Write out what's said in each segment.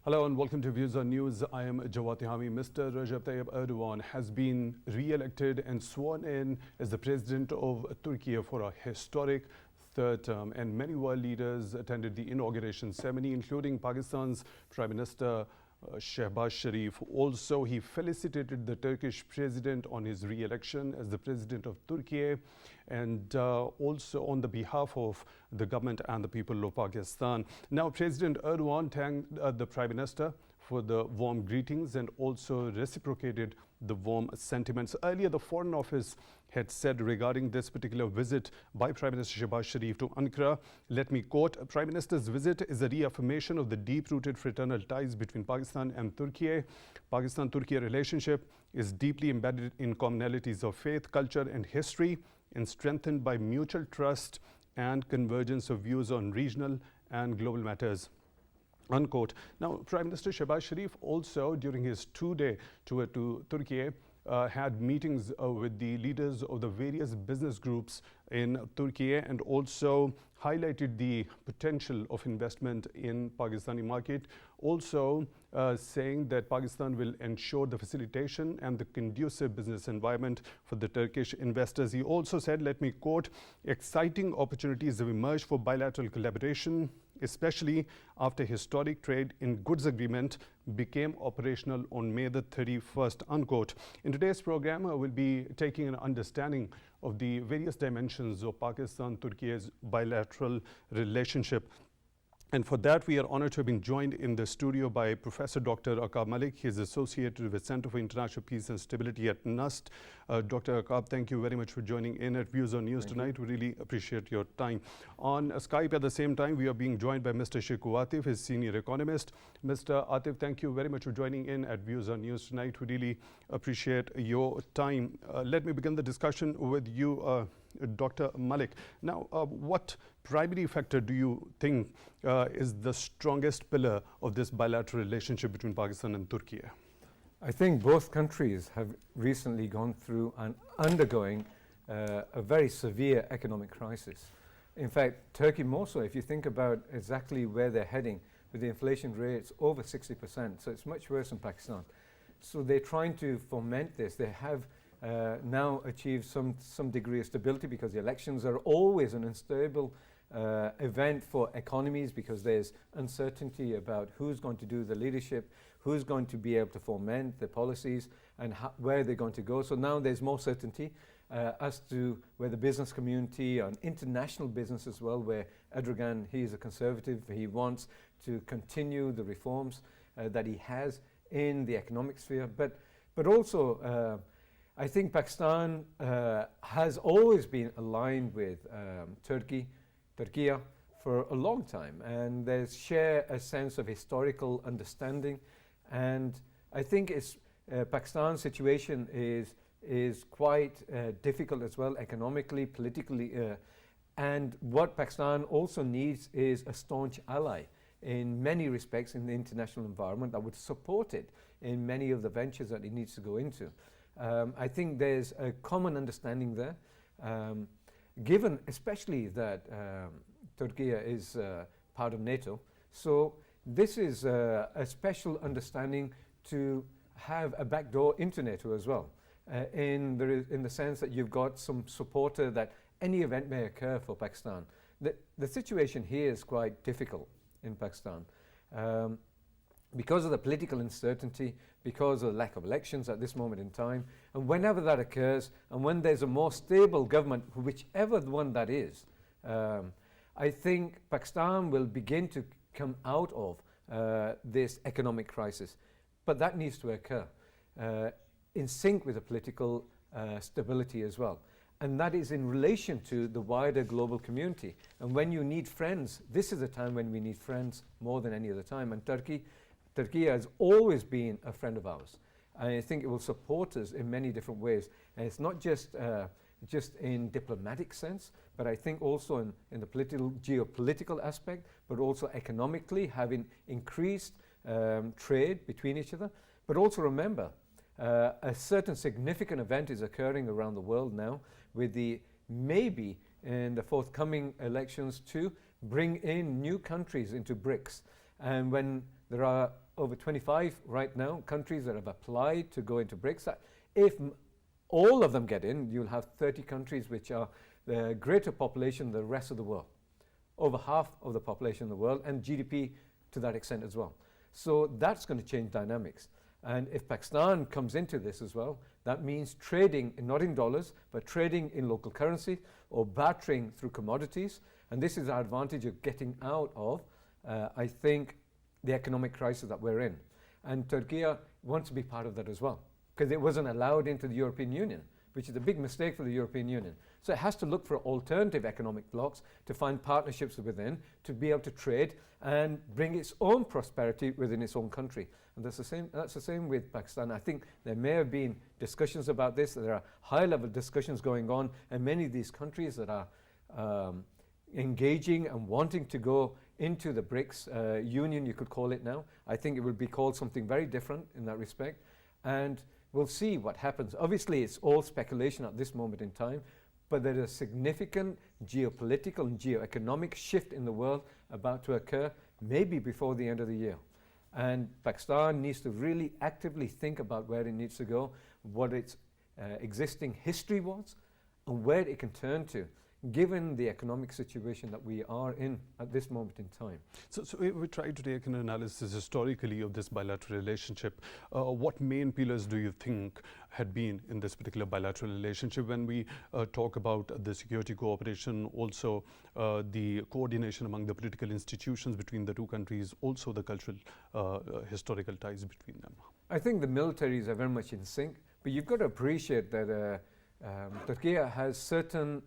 Hello and welcome to Views on News. I am Jawad Tihami. Mr. Recep Tayyip Erdogan has been re-elected and sworn in as the president of Turkey for a historic third term, and many world leaders attended the inauguration ceremony, including Pakistan's Prime Minister Shehbaz Sharif. Also, he felicitated the Turkish president on his re-election as the president of Turkey, and also on the behalf of the government and the people of Pakistan. Now, President Erdogan thanked the Prime Minister for the warm greetings and also reciprocated the warm sentiments. Earlier, the Foreign Office had said regarding this particular visit by Prime Minister Shehbaz Sharif to Ankara, let me quote, Prime Minister's visit is a reaffirmation of the deep-rooted fraternal ties between Pakistan and Turkey. Pakistan-Turkey relationship is deeply embedded in commonalities of faith, culture and history, and strengthened by mutual trust and convergence of views on regional and global matters. Unquote. Now, Prime Minister Shehbaz Sharif also, during his two-day tour to Turkey, had meetings with the leaders of the various business groups in Turkey, and also highlighted the potential of investment in Pakistani market, also saying that Pakistan will ensure the facilitation and the conducive business environment for the Turkish investors. He also said, let me quote, exciting opportunities have emerged for bilateral collaboration, especially after historic trade in goods agreement became operational on May the 31st, unquote. In today's program, we'll be taking an understanding of the various dimensions of Pakistan-Turkey's bilateral relationship. And for that, we are honored to have been joined in the studio by Professor Dr. Auqaab Malik. He is associated with Center for International Peace and Stability at NUST. Dr. Auqaab, thank you very much for joining in at Views on News tonight. We really appreciate your time. On Skype at the same time, we are being joined by Mr. Sheikhu Atif, his senior economist. Mr. Atif, thank you very much for joining in at Views on News tonight. We really appreciate your time. Let me begin the discussion with you, Dr. Malik. Now, what primary factor do you think is the strongest pillar of this bilateral relationship between Pakistan and Turkey? I think both countries have recently gone through and undergoing a very severe economic crisis. In fact, Turkey more so, if you think about exactly where they're heading with the inflation rates over 60%, so it's much worse than Pakistan. So they're trying to foment this. They have now achieved some degree of stability, because the elections are always an unstable event for economies, because there's uncertainty about who's going to do the leadership, who's going to be able to foment the policies, and where they're going to go. So now there's more certainty as to where the business community and international business as well, where Erdogan, he's a conservative, he wants to continue the reforms that he has in the economic sphere, but also I think Pakistan has always been aligned with Turkey for a long time, and they share a sense of historical understanding. And I think Pakistan's situation is quite difficult as well, economically, politically, and what Pakistan also needs is a staunch ally in many respects in the international environment that would support it in many of the ventures that it needs to go into. I think there's a common understanding there, given especially that Turkey is part of NATO. So this is a special understanding to have a backdoor into NATO as well, in the sense that you've got some supporter that any event may occur for Pakistan. The situation here is quite difficult in Pakistan. Because of the political uncertainty, because of the lack of elections at this moment in time, and whenever that occurs, and when there's a more stable government, whichever one that is, I think Pakistan will begin to come out of this economic crisis. But that needs to occur in sync with the political stability as well. And that is in relation to the wider global community. And when you need friends, this is a time when we need friends more than any other time. And Turkey has always been a friend of ours. And I think it will support us in many different ways. And it's not just in diplomatic sense, but I think also in the geopolitical aspect, but also economically, having increased trade between each other. But also remember, a certain significant event is occurring around the world now, with the maybe in the forthcoming elections to bring in new countries into BRICS. And when there are over 25 right now countries that have applied to go into BRICS. If all of them get in, you'll have 30 countries which are the greater population than the rest of the world, over half of the population in the world, and GDP to that extent as well. So that's going to change dynamics. And if Pakistan comes into this as well, that means trading, not in dollars, but trading in local currency or bartering through commodities. And this is our advantage of getting out of, I think, the economic crisis that we're in. And Turkey wants to be part of that as well, because it wasn't allowed into the European Union, which is a big mistake for the European Union. So it has to look for alternative economic blocks to find partnerships within, to be able to trade and bring its own prosperity within its own country. And that's the same with Pakistan. I think there may have been discussions about this. There are high-level discussions going on, and many of these countries that are engaging and wanting to go into the BRICS union, you could call it now. I think it would be called something very different in that respect. And we'll see what happens. Obviously, it's all speculation at this moment in time, but there is a significant geopolitical and geoeconomic shift in the world about to occur, maybe before the end of the year. And Pakistan needs to really actively think about where it needs to go, what its existing history was, and where it can turn to, given the economic situation that we are in at this moment in time. So we try to take an analysis historically of this bilateral relationship. What main pillars do you think had been in this particular bilateral relationship when we talk about the security cooperation, also the coordination among the political institutions between the two countries, also the cultural, historical ties between them? I think the militaries are very much in sync, but you've got to appreciate that Turkey has certain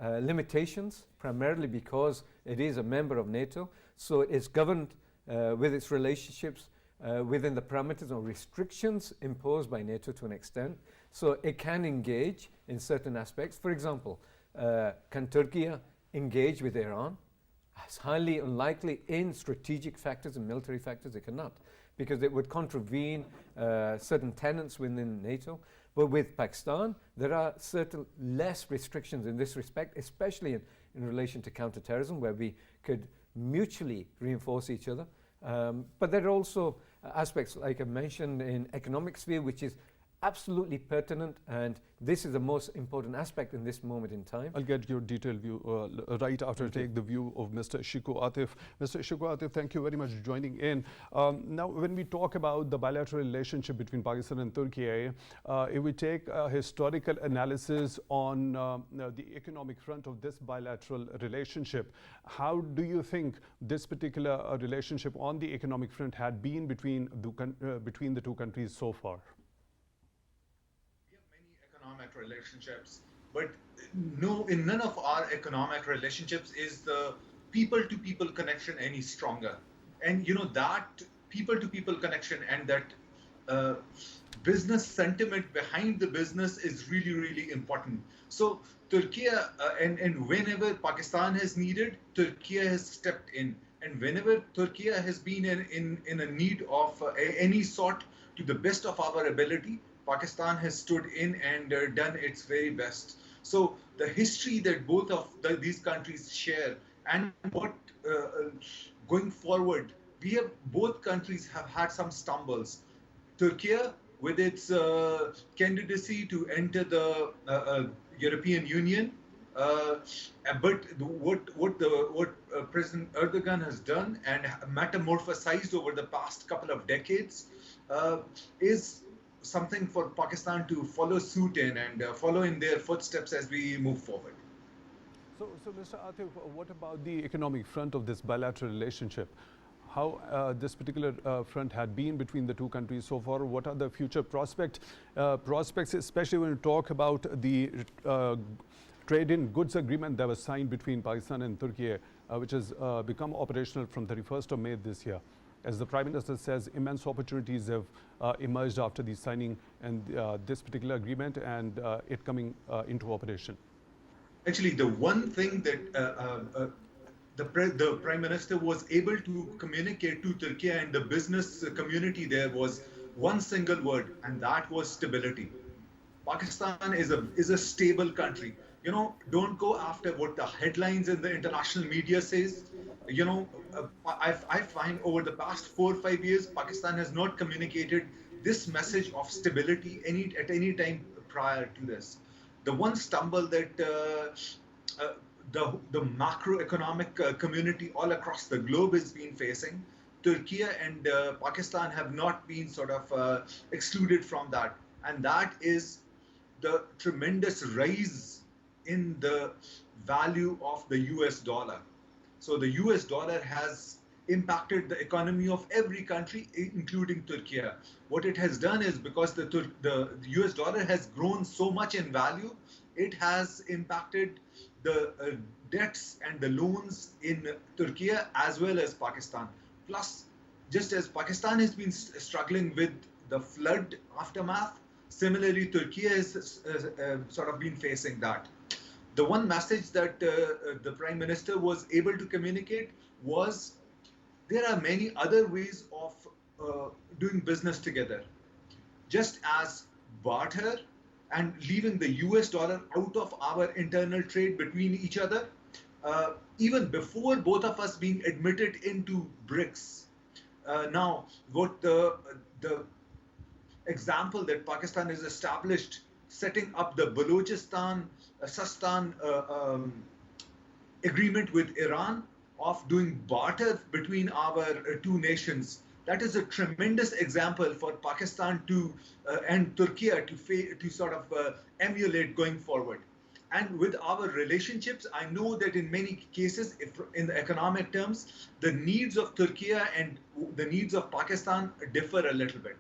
limitations, primarily because it is a member of NATO, so it's governed with its relationships within the parameters or restrictions imposed by NATO to an extent. So it can engage in certain aspects. For example, can Turkey engage with Iran? It's highly unlikely. In strategic factors and military factors, it cannot, because it would contravene certain tenets within NATO. But with Pakistan, there are certain less restrictions in this respect, especially in relation to counterterrorism, where we could mutually reinforce each other. But there are also aspects, like I mentioned, in economic sphere, which is absolutely pertinent, and this is the most important aspect in this moment in time. I'll get your detailed view right after I take the view of Mr. Shiko Atif. Mr. Shiko Atif, thank you very much for joining in. Now, when we talk about the bilateral relationship between Pakistan and Turkey, if we take a historical analysis on the economic front of this bilateral relationship, how do you think this particular relationship on the economic front had been between the two countries so far? Economic relationships, but in none of our economic relationships is the people-to-people connection any stronger. And you know, that people-to-people connection and that business sentiment behind the business is really, really important. So Turkey, and whenever Pakistan has needed, Turkey has stepped in. And whenever Turkey has been in a need of any sort, to the best of our ability, Pakistan has stood in and done its very best. So the history that both of these countries share, and what going forward, both countries have had some stumbles. Turkey, with its candidacy to enter the European Union, but what President Erdogan has done and metamorphosized over the past couple of decades is something for Pakistan to follow suit in and follow in their footsteps as we move forward. So Mr. Atif, what about the economic front of this bilateral relationship? How this particular front had been between the two countries so far? What are the future prospects, especially when you talk about the trade in goods agreement that was signed between Pakistan and Turkey, which has become operational from 31st of May this year? As the Prime Minister says, immense opportunities have emerged after the signing and this particular agreement and it coming into operation. Actually, the one thing that the Prime Minister was able to communicate to Turkey and the business community there was one single word, and that was stability. Pakistan is a stable country. You know, don't go after what the headlines in the international media says. You know, I find over the past 4 or 5 years, Pakistan has not communicated this message of stability at any time prior to this. The one stumble that the macroeconomic community all across the globe has been facing, Turkey and Pakistan have not been sort of excluded from that, and that is the tremendous rise in the value of the US dollar. So the US dollar has impacted the economy of every country, including Turkey. What it has done is, because the US dollar has grown so much in value, it has impacted the debts and the loans in Turkey as well as Pakistan. Plus, just as Pakistan has been struggling with the flood aftermath, similarly Turkey has sort of been facing that. The one message that the Prime Minister was able to communicate was there are many other ways of doing business together. Just as barter and leaving the US dollar out of our internal trade between each other, even before both of us being admitted into BRICS. Now, what the example that Pakistan has established, setting up the Balochistan Sistan agreement with Iran of doing barter between our two nations. That is a tremendous example for Pakistan to and Turkey to sort of emulate going forward. And with our relationships, I know that in many cases, if in the economic terms, the needs of Turkey and the needs of Pakistan differ a little bit.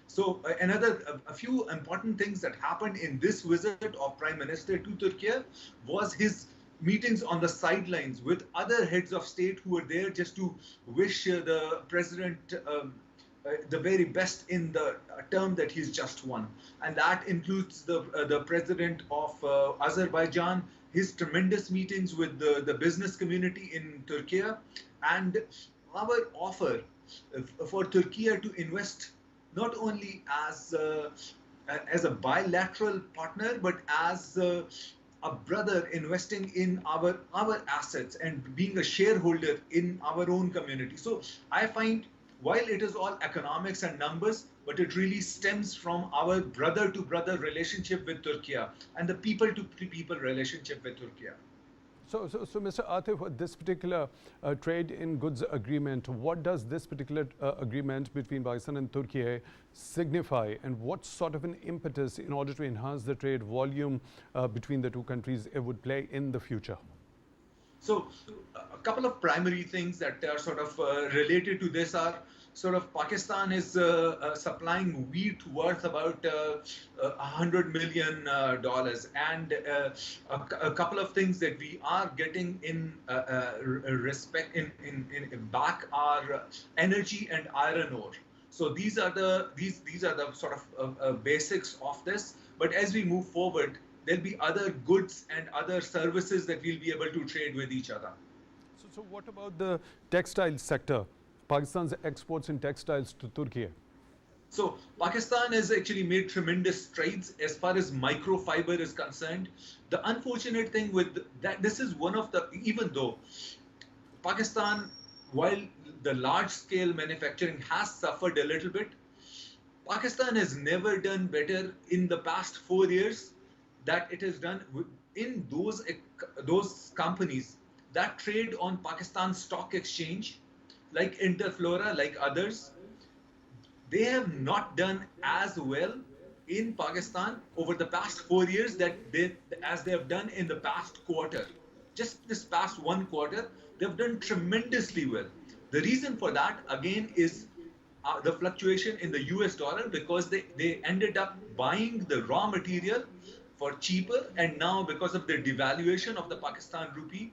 So a few important things that happened in this visit of Prime Minister to Turkey was his meetings on the sidelines with other heads of state who were there just to wish the president the very best in the term that he's just won. And that includes the president of Azerbaijan, his tremendous meetings with the business community in Turkey, and our offer for Turkey to invest not only as a bilateral partner, but as a brother investing in our assets and being a shareholder in our own community. So I find, while it is all economics and numbers, but it really stems from our brother to brother relationship with Turkey and the people to people relationship with Turkey. So, Mr. Atif, this particular trade in goods agreement, what does this particular agreement between Pakistan and Turkey signify, and what sort of an impetus in order to enhance the trade volume between the two countries it would play in the future? So a couple of primary things that are sort of related to this are sort of Pakistan is supplying wheat worth about $100 million, and a couple of things that we are getting in respect in back are energy and iron ore. So these are the sort of basics of this. But as we move forward, there'll be other goods and other services that we'll be able to trade with each other. So what about the textile sector? Pakistan's exports in textiles to Turkey. So Pakistan has actually made tremendous strides as far as microfiber is concerned. The unfortunate thing with that, this is one of the, even though Pakistan, while the large-scale manufacturing has suffered a little bit, Pakistan has never done better in the past 4 years that it has done in those companies that trade on Pakistan Stock Exchange, like Interflora, like others. They have not done as well in Pakistan over the past 4 years as they have done in the past quarter. Just this past one quarter, they've done tremendously well. The reason for that, again, is the fluctuation in the US dollar, because they ended up buying the raw material for cheaper, and now because of the devaluation of the Pakistan rupee,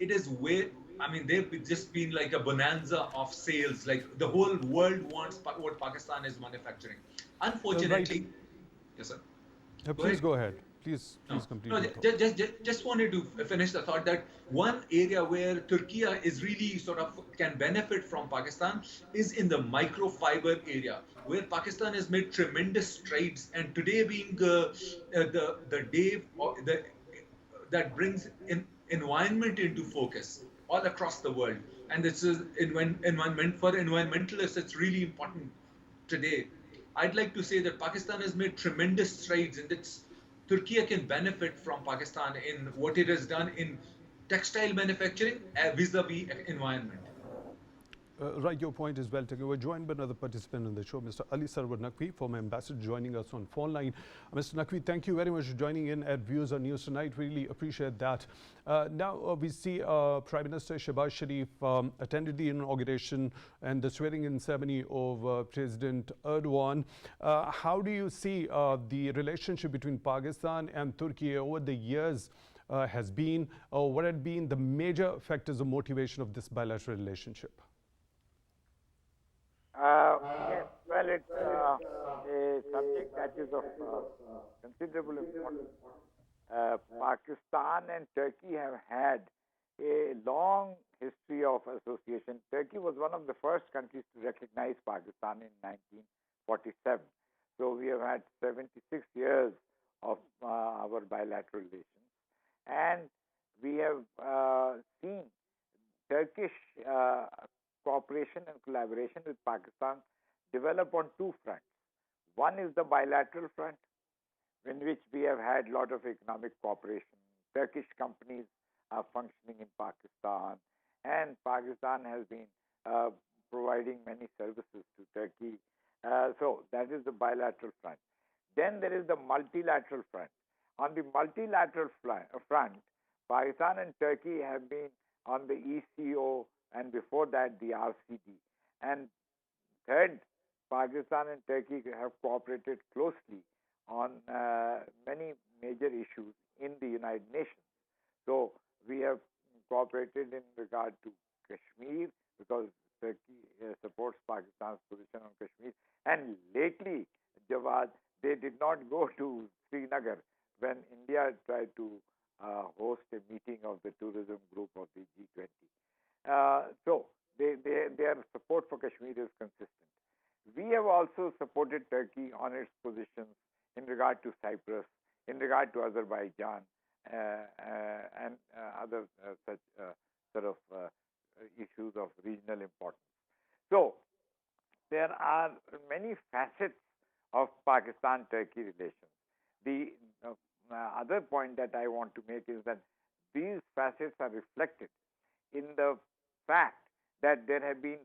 it is way, I mean, they've just been like a bonanza of sales. Like the whole world wants what Pakistan is manufacturing. Unfortunately, yes, sir. Please go ahead. Please complete. No, just wanted to finish the thought that one area where Turkey is really sort of can benefit from Pakistan is in the microfiber area, where Pakistan has made tremendous strides. And today being the day that brings environment into focus. all across the world. And this is for environmentalists, it's really important today. I'd like to say that Pakistan has made tremendous strides, and it's Turkey can benefit from Pakistan in what it has done in textile manufacturing vis-a-vis environment. Right, your point is well taken. We're joined by another participant on the show, Mr. Ali Sarwar Naqvi, former ambassador, joining us on phone line. Mr. Naqvi, thank you very much for joining in at Views on News tonight. Really appreciate that. Now we see Prime Minister Shehbaz Sharif attended the inauguration and the swearing-in ceremony of President Erdogan. How do you see the relationship between Pakistan and Turkey over the years has been, or what had been the major factors of motivation of this bilateral relationship? Yes, well, it's a subject that is of considerable importance. Pakistan and Turkey have had a long history of association. Turkey was one of the first countries to recognize Pakistan in 1947. So we have had 76 years of our bilateral relations. And we have seen Turkish cooperation and collaboration with Pakistan develop on two fronts. One is the bilateral front, in which we have had a lot of economic cooperation. Turkish companies are functioning in Pakistan, and Pakistan has been providing many services to Turkey. So that is the bilateral front. Then there is the multilateral front. On the multilateral front, Pakistan and Turkey have been on the ECO, and before that the RCD. And third, Pakistan and Turkey have cooperated closely on many major issues in the United Nations. So we have cooperated in regard to Kashmir, because Turkey supports Pakistan's position on Kashmir. And lately, Jawad, they did not go to Srinagar when India tried to host a meeting of the tourism group of the G20. So their support for Kashmir is consistent. We have also supported Turkey on its positions in regard to Cyprus, in regard to Azerbaijan, and other such sort of issues of regional importance. So there are many facets of Pakistan-Turkey relations. The other point that I want to make is that these facets are reflected in the fact that there have been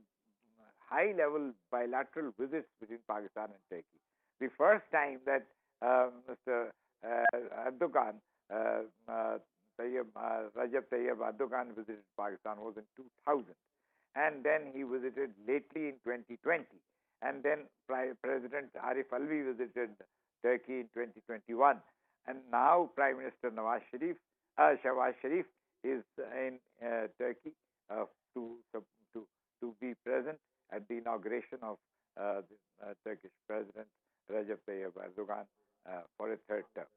high-level bilateral visits between Pakistan and Turkey. The first time that Mr. Erdogan, Recep Tayyip Erdogan visited Pakistan was in 2000. And then he visited lately in 2020. And then President Arif Alvi visited Turkey in 2021. And now Prime Minister Shehbaz Sharif is in Turkey to be present at the inauguration of the Turkish President Recep Tayyip Erdogan for a third term.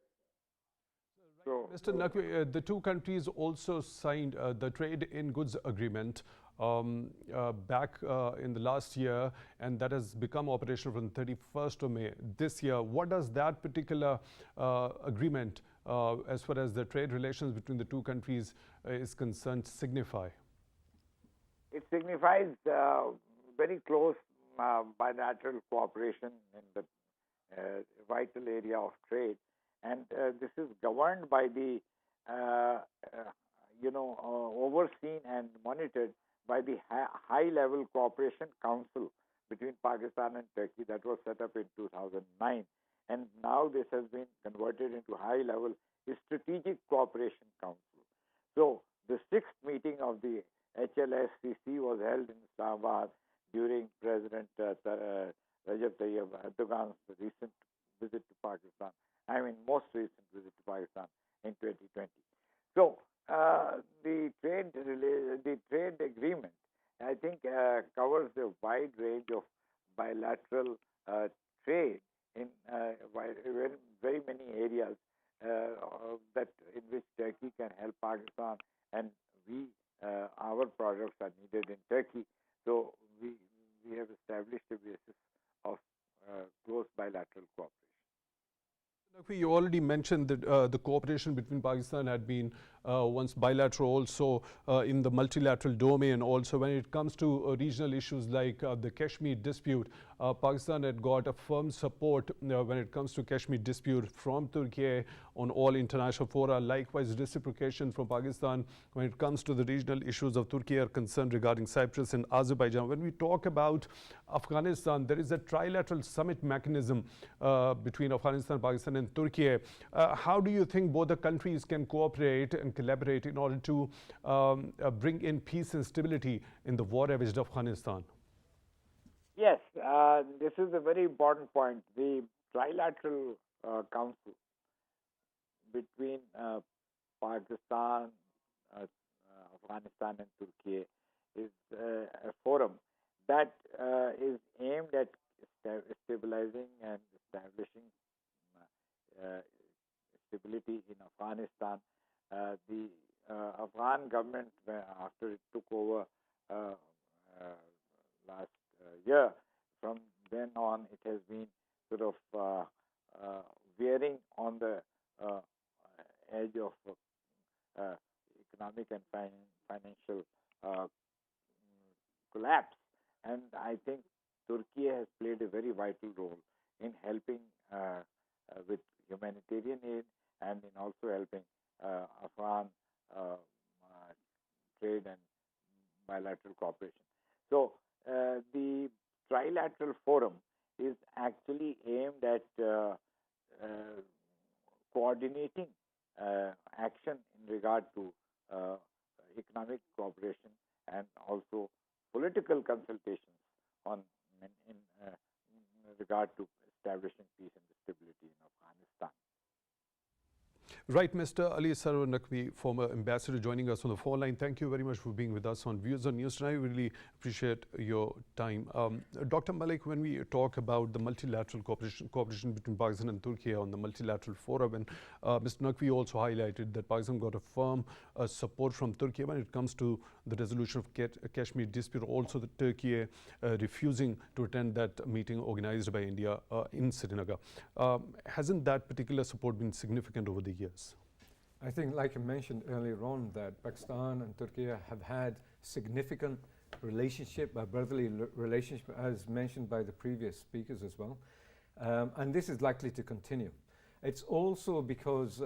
So, Mr. Naqvi, the two countries also signed the Trade in Goods Agreement back in the last year, and that has become operational from 31st of May this year. What does that particular agreement, as far as the trade relations between the two countries is concerned, signify? It signifies very close bilateral cooperation in the vital area of trade, and this is governed by the overseen and monitored by the High-Level Cooperation Council between Pakistan and Turkey that was set up in 2009. And now this has been converted into High-Level Strategic Cooperation Council. So the sixth meeting of the HLSCC was held in Islamabad during President Recep Tayyip Erdogan's recent visit to Pakistan. Most recent visit to Pakistan in 2020. So the trade agreement, I think, covers a wide range of bilateral trade in very many areas that in which Turkey can help Pakistan, and our products are needed in Turkey. So we have established a basis of close bilateral cooperation. Like you already mentioned that the cooperation between Pakistan had been once bilateral, also in the multilateral domain. Also, when it comes to regional issues like the Kashmir dispute, Pakistan had got a firm support when it comes to Kashmir dispute from Turkey on all international fora. Likewise, reciprocation from Pakistan when it comes to the regional issues of Turkey are concerned regarding Cyprus and Azerbaijan. When we talk about Afghanistan, there is a trilateral summit mechanism between Afghanistan, Pakistan and Turkey. How do you think both the countries can cooperate and collaborate in order to bring in peace and stability in the war-ravaged Afghanistan? Yes, this is a very important point. The trilateral council between Pakistan, Afghanistan and Turkey is a forum that is aimed at stabilizing and establishing stability in Afghanistan. The Afghan government, after it took over last year, from then on it has been sort of veering on the edge of economic and financial collapse. And I think Turkey has played a very vital role in helping with humanitarian aid and in also helping Afghan trade and bilateral cooperation. So the trilateral forum is actually aimed at coordinating action in regard to economic cooperation and also political consultations on in regard to establishing peace and stability in Afghanistan. Right, Mr. Ali Sarwar Naqvi, former ambassador, joining us on the phone line. Thank you very much for being with us on Views on News tonight. I really appreciate your time. Dr. Malik, when we talk about the multilateral cooperation between Pakistan and Turkey on the multilateral forum, and Mr. Naqvi also highlighted that Pakistan got a firm support from Turkey when it comes to the resolution of Kashmir dispute. Also, the Turkey refusing to attend that meeting organized by India in Srinagar. Hasn't that particular support been significant over the years? I think, like I mentioned earlier on, that Pakistan and Turkey have had significant relationship, a brotherly relationship, as mentioned by the previous speakers as well. And this is likely to continue. It's also because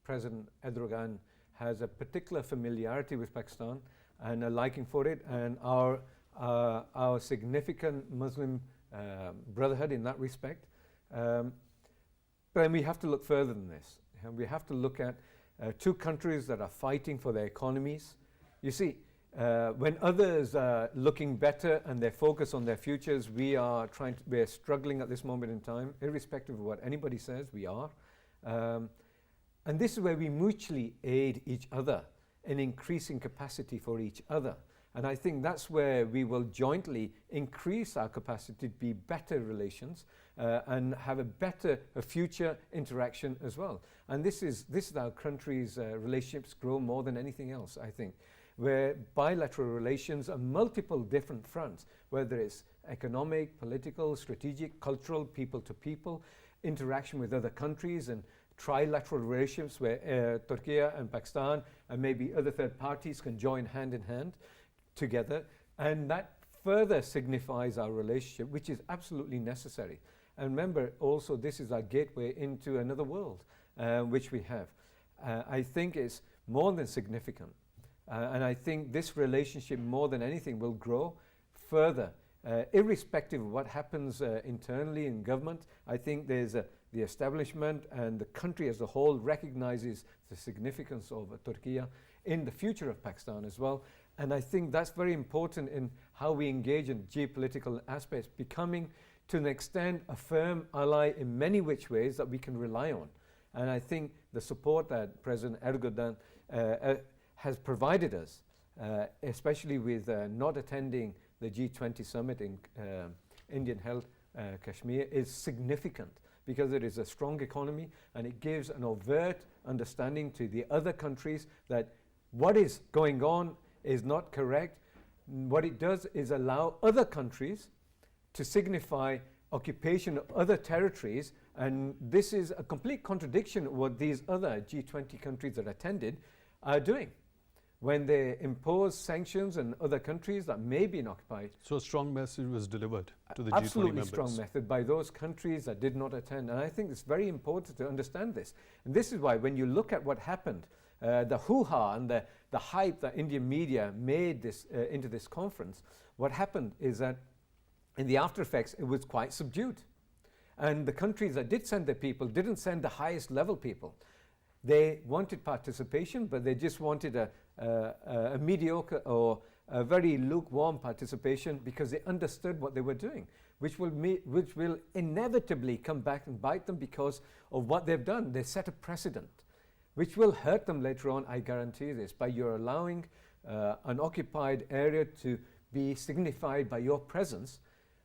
President Erdogan has a particular familiarity with Pakistan and a liking for it, and our significant Muslim brotherhood in that respect. But then we have to look further than this. And we have to look at two countries that are fighting for their economies. You see, when others are looking better and they're focused on their futures, we're struggling at this moment in time, irrespective of what anybody says, we are. And this is where we mutually aid each other in increasing capacity for each other. And I think that's where we will jointly increase our capacity to be better relations and have a future interaction as well. And this is our country's relationships grow more than anything else, I think, where bilateral relations on multiple different fronts, whether it's economic, political, strategic, cultural, people to people, interaction with other countries, and trilateral relationships where Turkey and Pakistan and maybe other third parties can join hand in hand together, and that further signifies our relationship, which is absolutely necessary. And remember, also, this is our gateway into another world, which we have. I think is more than significant, and I think this relationship, more than anything, will grow further, irrespective of what happens internally in government. I think there's the establishment and the country as a whole recognizes the significance of Turkey in the future of Pakistan as well. And I think that's very important in how we engage in geopolitical aspects, becoming to an extent a firm ally in many which ways that we can rely on. And I think the support that President Erdogan has provided us, especially with not attending the G20 summit in Indian-held Kashmir, is significant because it is a strong economy and it gives an overt understanding to the other countries that what is going on is not correct. What it does is allow other countries to signify occupation of other territories, and this is a complete contradiction of what these other G20 countries that attended are doing when they impose sanctions on other countries that may be occupied. So a strong message was delivered to the G20 Absolutely members. strong method by those countries that did not attend. And I think it's very important to understand this. And this is why when you look at what happened, the hoo-ha and the hype that Indian media made this into this conference, what happened is that in the after effects, it was quite subdued. And the countries that did send their people didn't send the highest level people. They wanted participation, but they just wanted a mediocre or a very lukewarm participation because they understood what they were doing, which will inevitably come back and bite them because of what they've done. They set a precedent, which will hurt them later on, I guarantee this, by you're allowing an occupied area to be signified by your presence,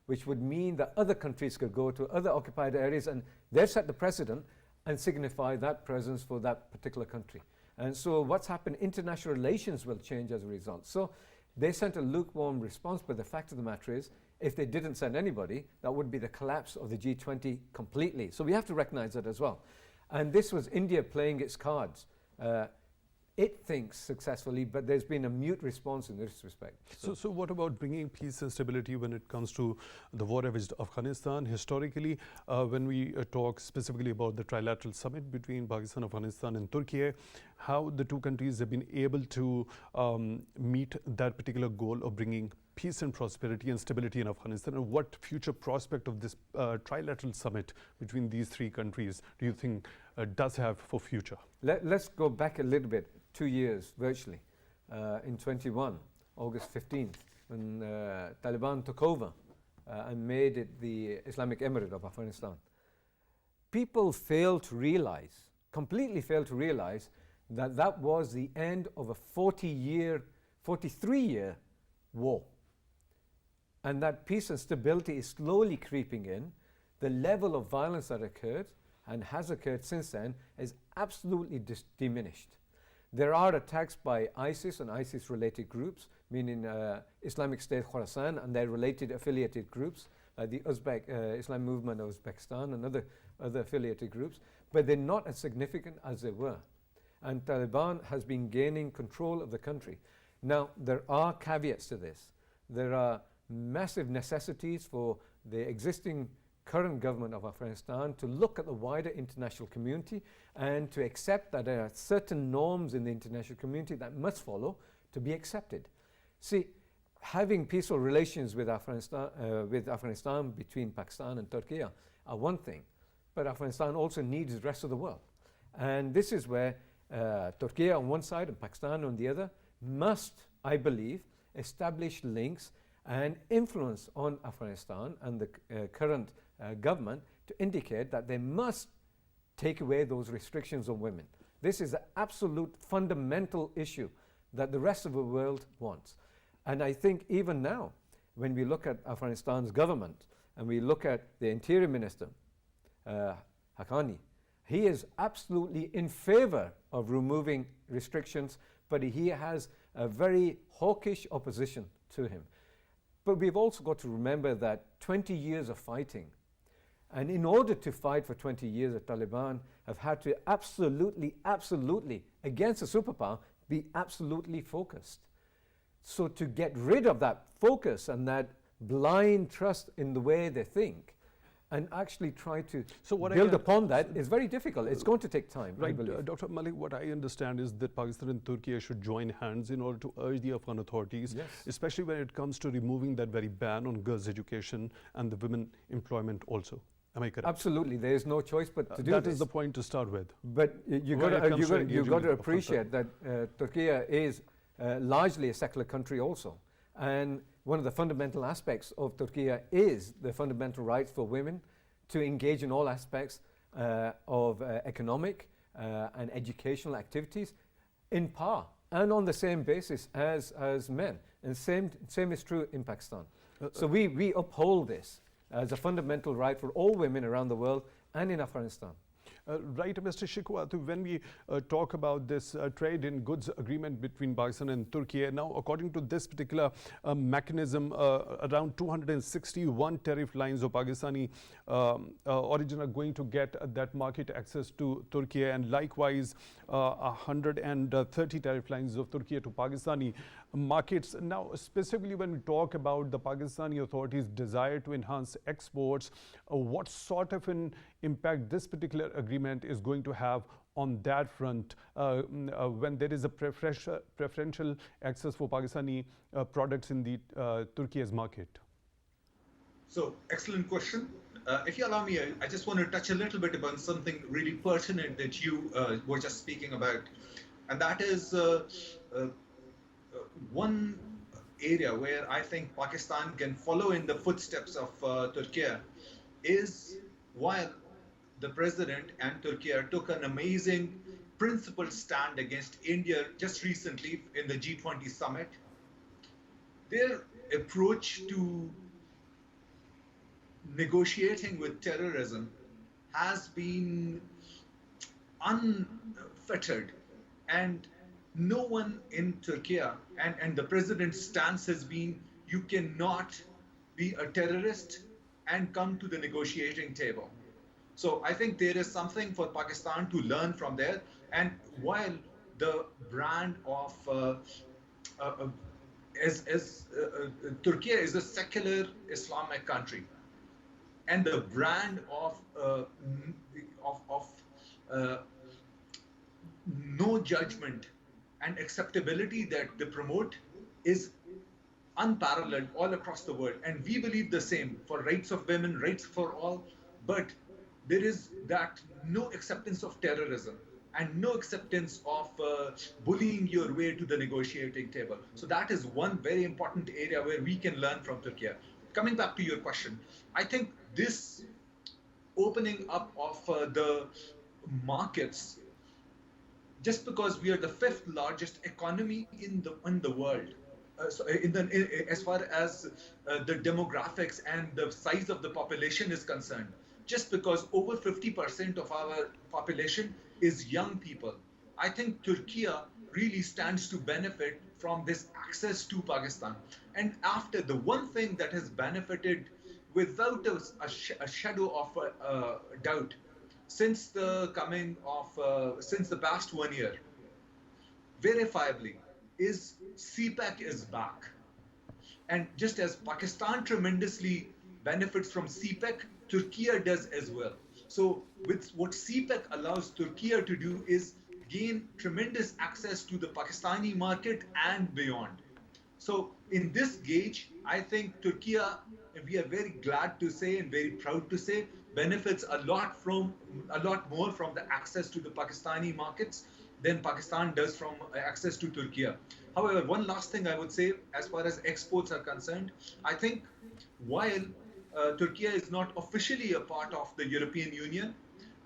which would mean that other countries could go to other occupied areas and they've set the precedent and signify that presence for that particular country. And so what's happened, international relations will change as a result. So they sent a lukewarm response, but the fact of the matter is, if they didn't send anybody, that would be the collapse of the G20 completely. So we have to recognize that as well. And this was India playing its cards. It thinks successfully, but there's been a mute response in this respect. So what about bringing peace and stability when it comes to the war-ravaged Afghanistan? Historically, when we talk specifically about the trilateral summit between Pakistan, Afghanistan and Turkey, how the two countries have been able to meet that particular goal of bringing peace and prosperity and stability in Afghanistan, and what future prospect of this trilateral summit between these three countries do you think does have for future? Let's go back a little bit, 2 years virtually, in 21, August 15th, when Taliban took over and made it the Islamic Emirate of Afghanistan. People fail to realize, completely fail to realize, that that was the end of a 43-year war. And that peace and stability is slowly creeping in. The level of violence that occurred and has occurred since then is absolutely diminished. There are attacks by ISIS and ISIS-related groups, meaning Islamic State Khorasan and their related affiliated groups, like the Uzbek Islam Movement of Uzbekistan and other affiliated groups, but they're not as significant as they were. And Taliban has been gaining control of the country. Now, there are caveats to this. There are massive necessities for the existing current government of Afghanistan to look at the wider international community and to accept that there are certain norms in the international community that must follow to be accepted. See, having peaceful relations with Afghanistan between Pakistan and Turkey are one thing, but Afghanistan also needs the rest of the world. And this is where Turkey on one side and Pakistan on the other must, I believe, establish links and influence on Afghanistan and the current government to indicate that they must take away those restrictions on women. This is an absolute fundamental issue that the rest of the world wants. And I think even now, when we look at Afghanistan's government and we look at the Interior Minister, Haqqani, he is absolutely in favor of removing restrictions, but he has a very hawkish opposition to him. But we've also got to remember that 20 years of fighting, and in order to fight for 20 years, the Taliban have had to absolutely, against a superpower, be absolutely focused. So to get rid of that focus and that blind trust in the way they think, and actually try to build upon that is very difficult. It's going to take time, I believe. Dr. Malik, what I understand is that Pakistan and Turkey should join hands in order to urge the Afghan authorities, especially when it comes to removing that very ban on girls' education and the women employment also. Am I correct? Absolutely. There is no choice but to do this. That is the point to start with. But you've got to appreciate that Turkey is largely a secular country also. And one of the fundamental aspects of Turkey is the fundamental rights for women to engage in all aspects of economic and educational activities in par and on the same basis as men. And same is true in Pakistan. So we uphold this as a fundamental right for all women around the world and in Afghanistan. Right, Mr. Shikwat, when we talk about this trade in goods agreement between Pakistan and Turkey, now according to this particular mechanism, around 261 tariff lines of Pakistani origin are going to get that market access to Turkey, and likewise 130 tariff lines of Turkey to Pakistani markets. Now, specifically when we talk about the Pakistani authorities' desire to enhance exports, what sort of an impact this particular agreement is going to have on that front when there is a preferential access for Pakistani products in the Turkey's market? So, excellent question. If you allow me, I just want to touch a little bit upon something really pertinent that you were just speaking about, and that is one area where I think Pakistan can follow in the footsteps of Turkey is while the president and Turkey took an amazing principled stand against India just recently in the G20 summit, their approach to negotiating with terrorism has been unfettered, and no one in Turkey, and the president's stance has been, you cannot be a terrorist and come to the negotiating table. So I think there is something for Pakistan to learn from there. And while the brand of Turkey is a secular Islamic country, and the brand of no judgment and acceptability that they promote is unparalleled all across the world. And we believe the same for rights of women, rights for all, but there is that no acceptance of terrorism and no acceptance of bullying your way to the negotiating table. So that is one very important area where we can learn from Turkey. Coming back to your question, I think this opening up of the markets, just because we are the fifth largest economy in the world, as far as the demographics and the size of the population is concerned, just because over 50% of our population is young people, I think Turkey really stands to benefit from this access to Pakistan. And after the one thing that has benefited without a shadow of doubt since the coming of, since the past 1 year, verifiably, is CPEC is back. And just as Pakistan tremendously benefits from CPEC, Turkey does as well. So with what CPEC allows Turkey to do is gain tremendous access to the Pakistani market and beyond. So in this gauge, I think Turkey, we are very glad to say and very proud to say, benefits a lot more from the access to the Pakistani markets than Pakistan does from access to Turkey. However, one last thing I would say as far as exports are concerned, I think while Turkey is not officially a part of the European Union,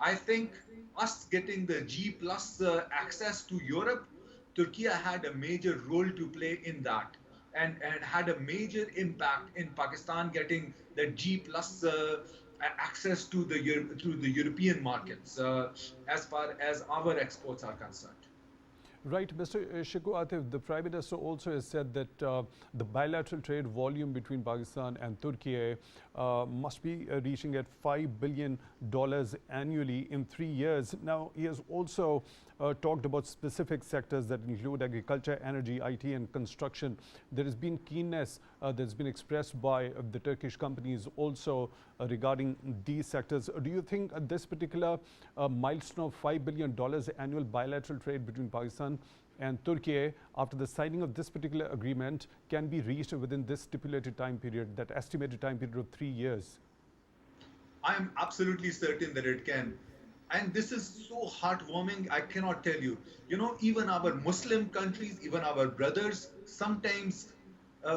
I think us getting the G plus access to Europe, Turkey had a major role to play in that, and had a major impact in Pakistan getting the G plus access to the European markets as far as our exports are concerned. Right, Mr. Shiku Atif, the Prime Minister also has said that the bilateral trade volume between Pakistan and Turkey must be reaching at $5 billion annually in 3 years. Now, he has also talked about specific sectors that include agriculture, energy, IT and construction. There has been keenness that has been expressed by the Turkish companies also regarding these sectors. Do you think this particular milestone of $5 billion annual bilateral trade between Pakistan and Turkey after the signing of this particular agreement can be reached within this stipulated time period, that estimated time period of 3 years? I am absolutely certain that it can. And this is so heartwarming, I cannot tell you. You know, even our Muslim countries, even our brothers, sometimes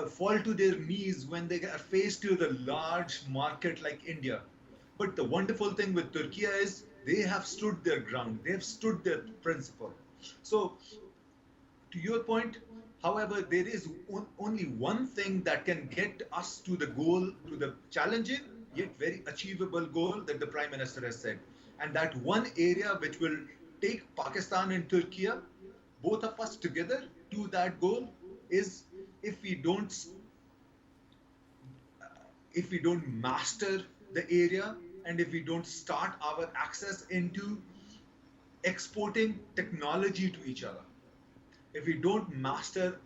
fall to their knees when they are faced with a large market like India. But the wonderful thing with Turkey is they have stood their ground. They have stood their principle. So, to your point, however, there is only one thing that can get us to the goal, to the challenging, yet very achievable goal that the Prime Minister has said. And that one area which will take Pakistan and Turkey, both of us together, to that goal is if we don't master the area and if we don't start our access into exporting technology to each other, if we don't master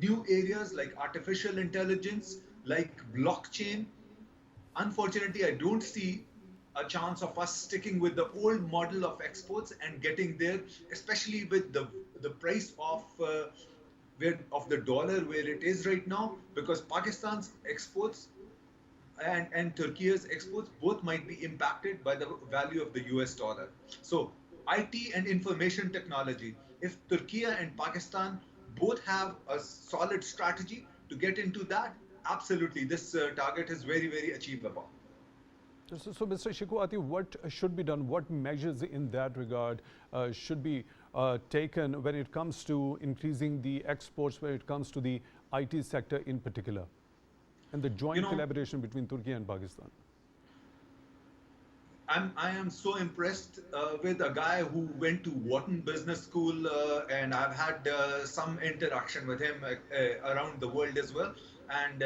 new areas like artificial intelligence, like blockchain, unfortunately, I don't see a chance of us sticking with the old model of exports and getting there, especially with the price of the dollar where it is right now, because Pakistan's exports and Turkey's exports both might be impacted by the value of the US dollar. So IT and information technology, if Turkey and Pakistan both have a solid strategy to get into that, absolutely, this target is very, very achievable. So, Mr. Shikwati, what should be done? What measures in that regard should be taken when it comes to increasing the exports, when it comes to the IT sector in particular, and the joint collaboration between Turkey and Pakistan? I am so impressed with a guy who went to Wharton Business School, and I've had some interaction with him around the world as well. And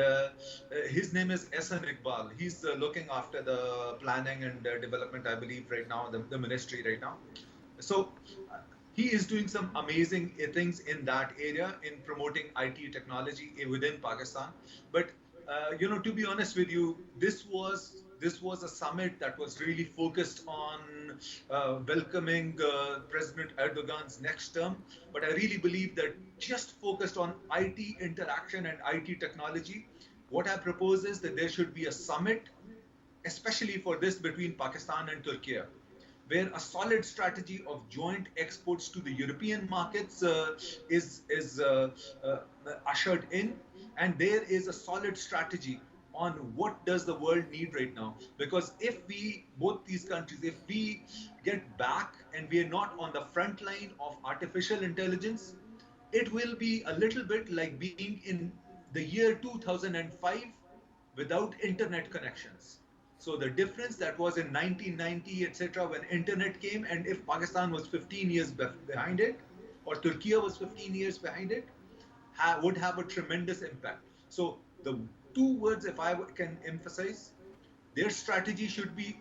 his name is Ehsan Iqbal. He's looking after the planning and development, I believe, right now, the ministry right now. So he is doing some amazing things in that area in promoting IT technology within Pakistan. But to be honest with you, this was a summit that was really focused on welcoming President Erdogan's next term. But I really believe that just focused on IT interaction and IT technology, what I propose is that there should be a summit, especially for this, between Pakistan and Turkey, where a solid strategy of joint exports to the European markets is ushered in, and there is a solid strategy on what does the world need right now. Because if both these countries, if we get back and we are not on the front line of artificial intelligence, it will be a little bit like being in the year 2005 without internet connections. So the difference that was in 1990, etc., when internet came, and if Pakistan was 15 years behind it, or Turkey was 15 years behind it, would have a tremendous impact. So the two words, if I can emphasize, their strategy should be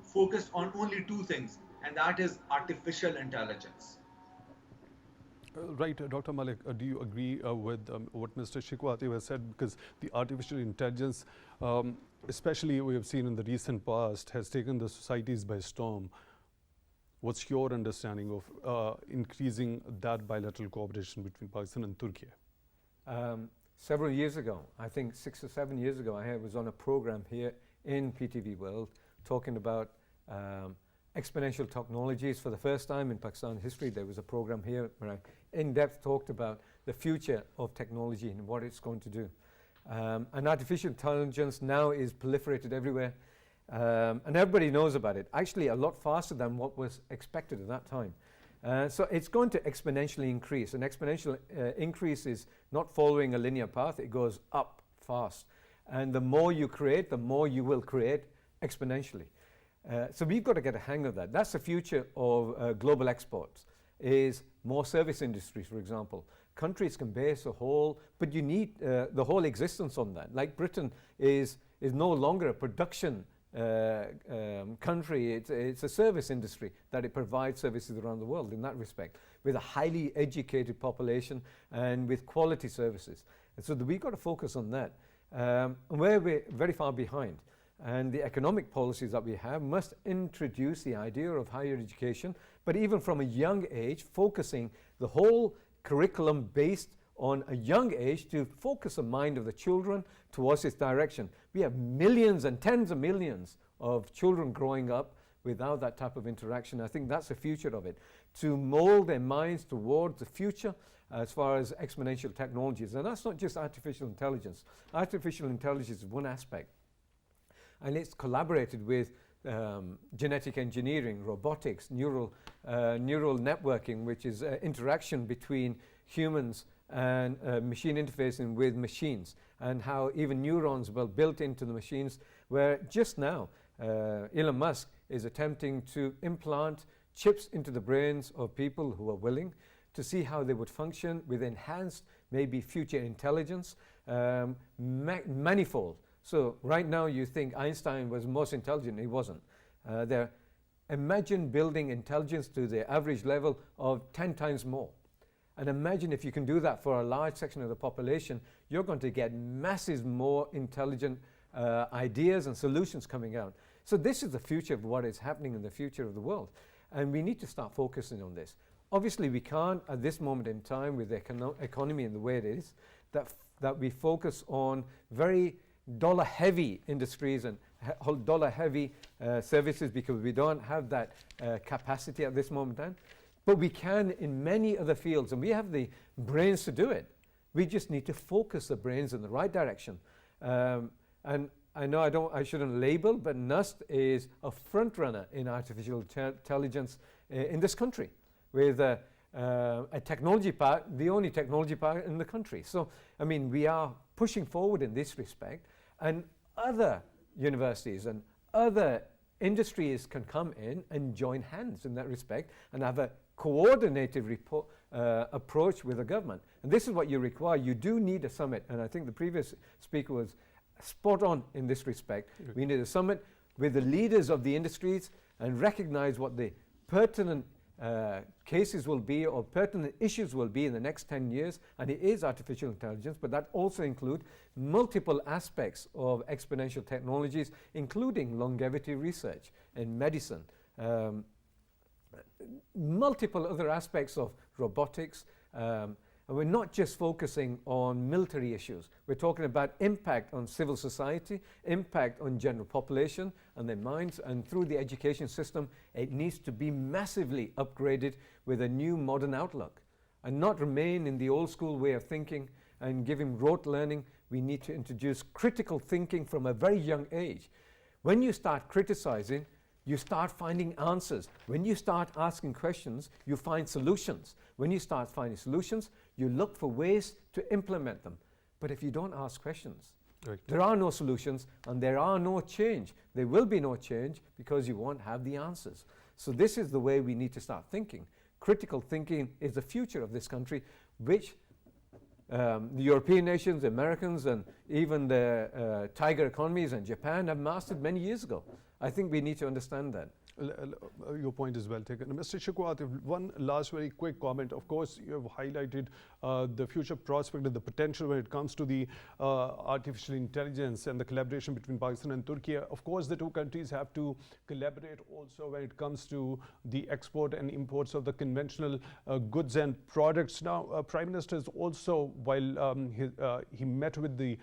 focused on only two things, and that is artificial intelligence. Right, Dr. Malik, do you agree with what Mr. Shikwati has said? Because the artificial intelligence, especially we have seen in the recent past, has taken the societies by storm. What's your understanding of increasing that bilateral cooperation between Pakistan and Turkey? Several years ago, I think 6 or 7 years ago, I was on a program here in PTV World talking about exponential technologies. For the first time in Pakistan history, there was a program here where I in-depth talked about the future of technology and what it's going to do. And artificial intelligence now is proliferated everywhere, and everybody knows about it, actually a lot faster than what was expected at that time. So it's going to exponentially increase. An exponential increase is not following a linear path, it goes up fast. And the more you create, the more you will create exponentially. So we've got to get a hang of that. That's the future of global exports, is more service industries, for example. Countries can base a whole, but you need the whole existence on that. Like Britain is no longer a production country, it's a service industry that it provides services around the world in that respect, with a highly educated population and with quality services. And so we've got to focus on that. Where we're very far behind. And the economic policies that we have must introduce the idea of higher education, but even from a young age, focusing the whole curriculum based on a young age to focus the mind of the children towards this direction. We have millions and tens of millions of children growing up without that type of interaction. I think that's the future of it, to mold their minds towards the future as far as exponential technologies. And that's not just artificial intelligence. Artificial intelligence is one aspect. And it's collaborated with genetic engineering, robotics, neural networking, which is interaction between humans and machine interfacing with machines, and how even neurons, well, built into the machines, where just now Elon Musk is attempting to implant chips into the brains of people who are willing to see how they would function with enhanced, maybe future intelligence, manifold. So right now you think Einstein was most intelligent. He wasn't. Imagine building intelligence to the average level of 10 times more. And imagine if you can do that for a large section of the population, you're going to get masses more intelligent ideas and solutions coming out. So this is the future of what is happening in the future of the world. And we need to start focusing on this. Obviously, we can't, at this moment in time, with the economy and the way it is, that we focus on very dollar-heavy industries and dollar-heavy services, because we don't have that capacity at this moment in time. But we can in many other fields, and we have the brains to do it. We just need to focus the brains in the right direction. And I know I shouldn't label, but NUST is a front runner in artificial intelligence in this country, with a technology park, the only technology park in the country. So, I mean, we are pushing forward in this respect, and other universities and other industries can come in and join hands in that respect and have a coordinated approach with the government. And this is what you require. You do need a summit, and I think the previous speaker was spot on in this respect. We need a summit with the leaders of the industries and recognize what the pertinent cases will be, or pertinent issues will be in the next 10 years, and it is artificial intelligence, but that also includes multiple aspects of exponential technologies, including longevity research in medicine, multiple other aspects of robotics. And we're not just focusing on military issues. We're talking about impact on civil society, impact on general population and their minds, and through the education system, it needs to be massively upgraded with a new modern outlook and not remain in the old school way of thinking and giving rote learning. We need to introduce critical thinking from a very young age. When you start criticizing, you start finding answers. When you start asking questions, you find solutions. When you start finding solutions, you look for ways to implement them. But if you don't ask questions, there are no solutions and there are no change. There will be no change because you won't have the answers. So this is the way we need to start thinking. Critical thinking is the future of this country, which the European nations, Americans, and even the tiger economies and Japan have mastered many years ago. I think we need to understand that. Your point is well taken. Mr. Shaukat, one last very quick comment. Of course, you have highlighted the future prospect and the potential when it comes to the artificial intelligence and the collaboration between Pakistan and Turkey. Of course, the two countries have to collaborate also when it comes to the export and imports of the conventional goods and products. Now, Prime Minister is also, while he met with the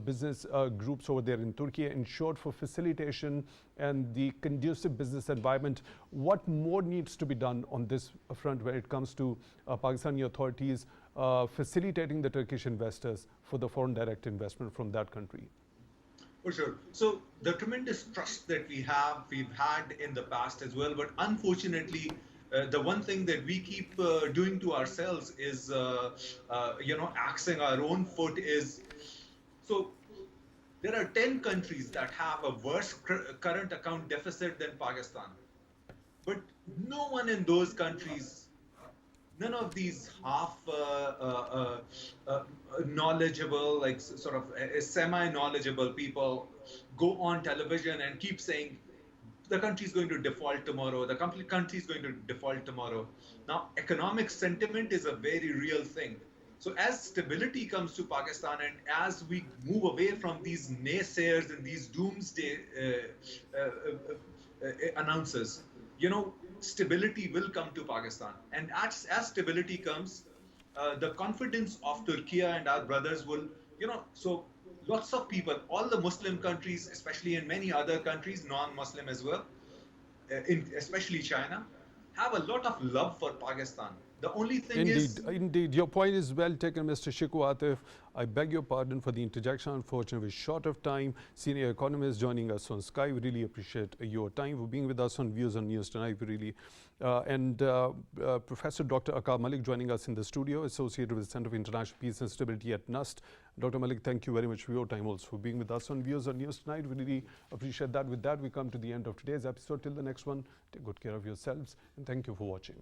business groups over there in Turkey, ensured for facilitation and the conducive business environment. What more needs to be done on this front when it comes to Pakistani authorities facilitating the Turkish investors for the foreign direct investment from that country? For sure. So the tremendous trust that we've had in the past as well, but unfortunately, the one thing that we keep doing to ourselves is, axing our own foot is, so there are 10 countries that have a worse current account deficit than Pakistan. But no one in those countries, none of these half knowledgeable, like sort of semi-knowledgeable people go on television and keep saying, the country is going to default tomorrow, the country is going to default tomorrow. Now, economic sentiment is a very real thing. So as stability comes to Pakistan and as we move away from these naysayers and these doomsday announcers, stability will come to Pakistan. And as stability comes, the confidence of Turkey and our brothers will, so lots of people, all the Muslim countries, especially in many other countries, non-Muslim as well, especially China, have a lot of love for Pakistan. The only thing Indeed, is, indeed. Your point is well taken, Mr. Shiku Atif. I beg your pardon for the interjection. Unfortunately, we're short of time. Senior economist joining us on Skype. We really appreciate your time for being with us on Views on News tonight. We really Professor Dr. Auqaab Malik joining us in the studio, associated with the Center for International Peace and Stability at NUST. Dr. Malik, thank you very much for your time also for being with us on Views on News tonight. We really appreciate that. With that, we come to the end of today's episode. Till the next one, take good care of yourselves and thank you for watching.